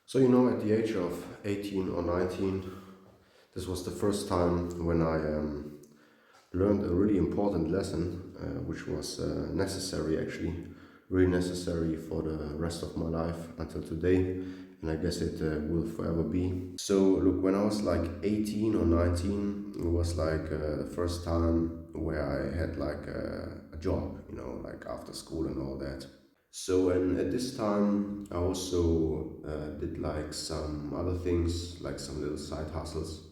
So, at the age of 18 or 19, this was the first time when I learned a really important lesson, which was necessary actually, really necessary for the rest of my life until today, and I guess it will forever be. So, look, when I was like 18 or 19, it was like the first time where I had like a job, like after school and all that. So, and at this time, I also did like some other things, like some little side hustles.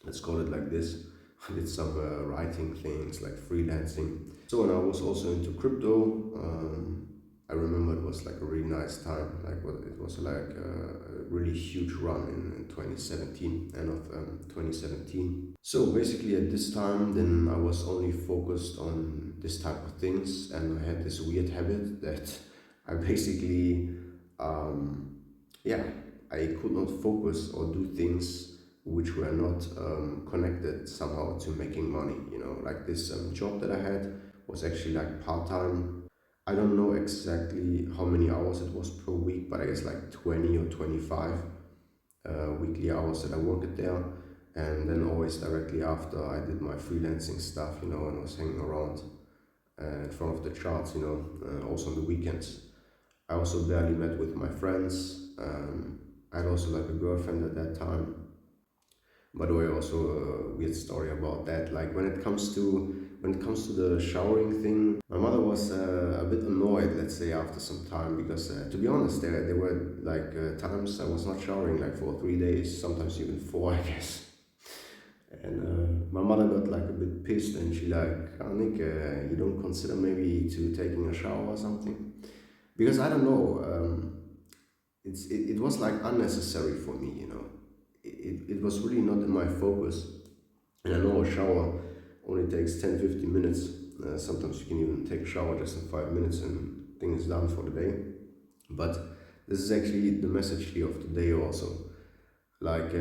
Let's call it like this. I did some writing things, like freelancing. So, and I was also into crypto. I remember it was like a really nice time. It was like a really huge run in 2017, end of 2017. So basically, at this time, then I was only focused on this type of things, and I had this weird habit that I basically, um, yeah, I could not focus or do things which were not connected somehow to making money. Like this job that I had was actually like part time. I don't know exactly how many hours it was per week, but I guess like 20 or 25 weekly hours that I worked there. And then always directly after I did my freelancing stuff, and was hanging around in front of the charts, also on the weekends. I also barely met with my friends. I had also like a girlfriend at that time. By the way, also a weird story about that. Like when it comes to the showering thing, my mother was a bit annoyed, let's say, after some time because, to be honest, there were like times I was not showering like for 3 days, sometimes even four, I guess. And my mother got like a bit pissed, and she like, "Oh, Nick, you don't consider maybe to taking a shower or something?" Because I don't know, it was like unnecessary for me. It was really not in my focus. And I know a shower only takes 10-15 minutes. Sometimes you can even take a shower just in 5 minutes and thing is done for the day. But this is actually the message here of the day also. Like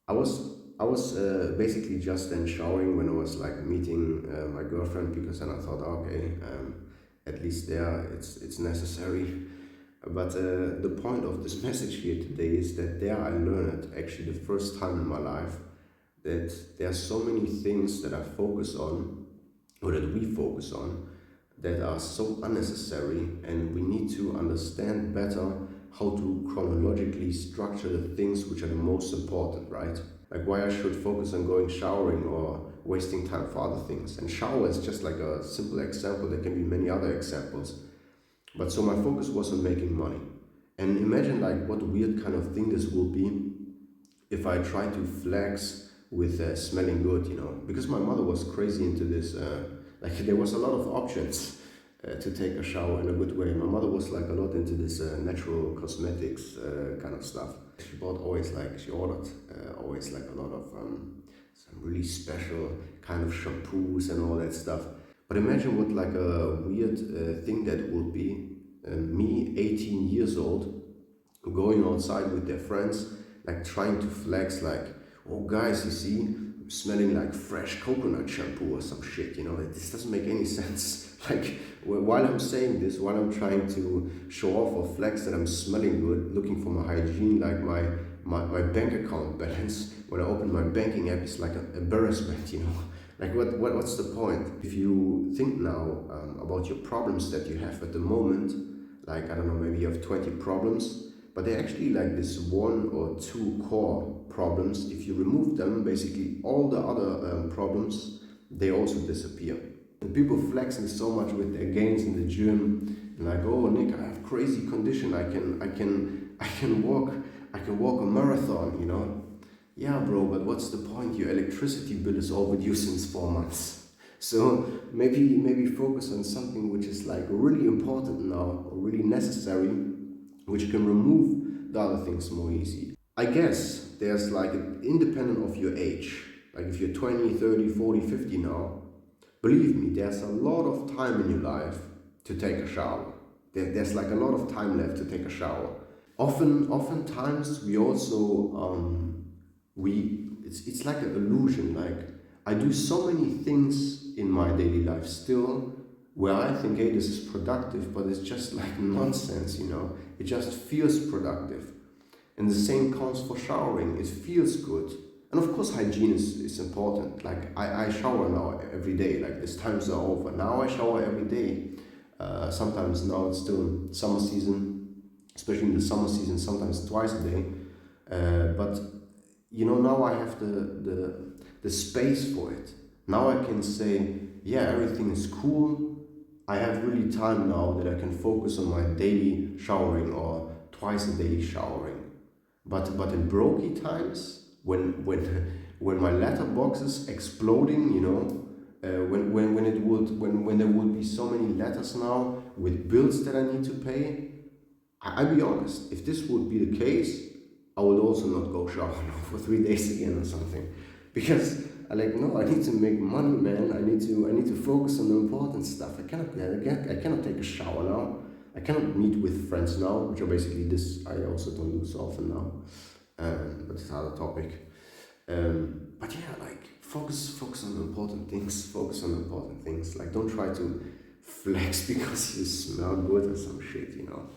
I was basically just then showering when I was like meeting my girlfriend, because then I thought, okay, at least there it's necessary. But the point of this message here today is that there I learned actually the first time in my life that there are so many things that I focus on, or that we focus on, that are so unnecessary, and we need to understand better how to chronologically structure the things which are the most important, right? Like why I should focus on going showering or wasting time for other things. And shower is just like a simple example. There can be many other examples. But so my focus was on making money. And imagine like what weird kind of thing this will be if I try to flex with smelling good. Because my mother was crazy into this. Like there was a lot of options to take a shower in a good way. My mother was like a lot into this natural cosmetics kind of stuff. She ordered always like a lot of some really special kind of shampoos and all that stuff. But imagine what like a weird thing that would be. Me, 18 years old, going outside with their friends, like trying to flex, like, "Oh guys, you see, I'm smelling like fresh coconut shampoo or some shit. This doesn't make any sense." Like, while I'm saying this, while I'm trying to show off or flex that I'm smelling good, looking for my hygiene, like my bank account balance, when I open my banking app, it's like an embarrassment. Like, what's the point? If you think now about your problems that you have at the moment, like, I don't know, maybe you have 20 problems, but they're actually like this one or two core problems. If you remove them, basically all the other problems, they also disappear. And people flexing so much with their gains in the gym, and like, "Oh, Nick, I have crazy condition. I can walk a marathon. Yeah, bro, but what's the point? Your electricity bill is overdue since 4 months. So maybe focus on something which is like really important now or really necessary, which can remove the other things more easy. I guess there's like independent of your age. Like if you're 20, 30, 40, 50 now, believe me, there's a lot of time in your life to take a shower. There's like a lot of time left to take a shower. Oftentimes we also it's like an illusion. Like I do so many things in my daily life still where I think, hey, this is productive, but it's just like nonsense. It just feels productive. And the same counts for showering. It feels good. And of course, hygiene is important. Like, I shower now every day. Like, these times are over. Now I shower every day. Sometimes now it's still summer season, especially in the summer season, sometimes twice a day. But you know, now I have the space for it. Now I can say, yeah, everything is cool. I have really time now that I can focus on my daily showering or twice a day showering. But in brokey times, when my letterbox is exploding, you know, when there would be so many letters now with bills that I need to pay, I'll be honest. If this would be the case, I would also not go shower now for 3 days again or something, because I like, no, I need to make money, man. I need to focus on the important stuff. I cannot take a shower now. I cannot meet with friends now, which are basically this. I also don't do so often now, but it's another topic. But yeah, like, focus on the important things. Focus on the important things. Like, don't try to flex because you smell good or some shit, you know.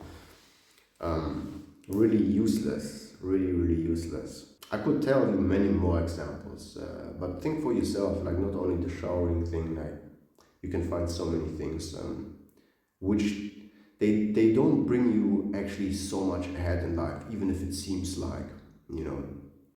Really useless. Really useless. I could tell you many more examples, but think for yourself. Like, not only the showering thing. Like, you can find so many things which they don't bring you actually so much ahead in life, even if it seems like, you know,